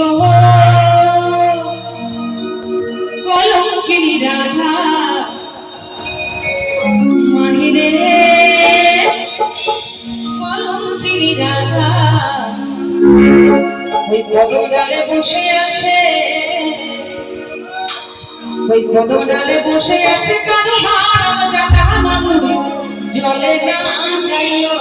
গো কলঙ্কিনী রাধা মাহিরে কলঙ্কিনী রাধা ওই কদম ডালে বসে আছে, ওই কদম ডালে বসে আছে কারো হারাম জানা মানুষ জলে না যাইও।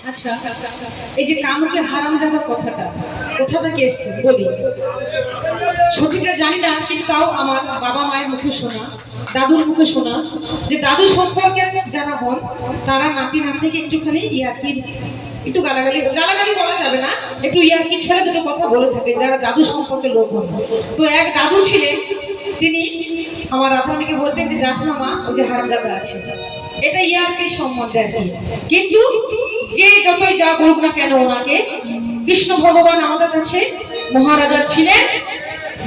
আচ্ছা, এই যে কামকে হারাম জানা কথাটা কোথা থেকে এসছে বলি, সঠিকটা জানি না, কিন্তু তাও আমার বাবা মায়ের মুখে শোনা, দাদুর মুখে শোনা, যে দাদু সম্পর্কে যারা হন তারা নাতি নাতনিকে একটুখানি ইয়ার্কির একটু গালাগালি বলা যাবে না, একটু ইয়ার্কি ছেড়ে দুটো কথা বলে থাকে যারা দাদু সম্পর্কে লোক হন। তো এক দাদু ছিলেন, তিনি আমার রাধারানীকে বলতেন যে যাস না মা, ওই যে হারাম জাদা আছে, এটা ইয়ার্কির সম্বন্ধে আর কি। কিন্তু যে যতই যা বলুক না কেন, ওনাকে কৃষ্ণ ভগবান আমাদের কাছে মহারাজা ছিলেন,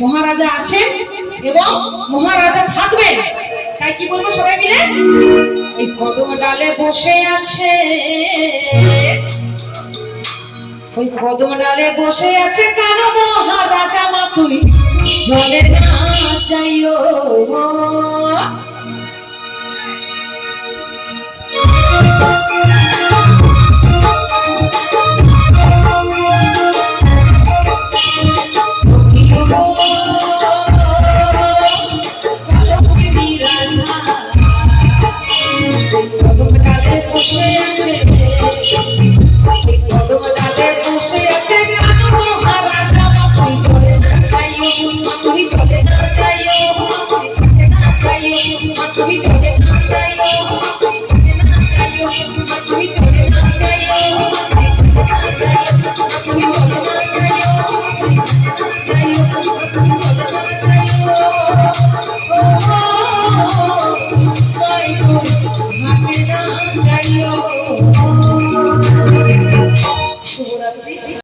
মহারাজা আছেন এবং মহারাজা থাকবেন। তাই কি বলবো সবাই মিলে, ওই কদম ডালে বসে আছে, ওই কদম ডালে বসে আছে কানো মহারাজা মা তুই জলে না যাইও। বসে সে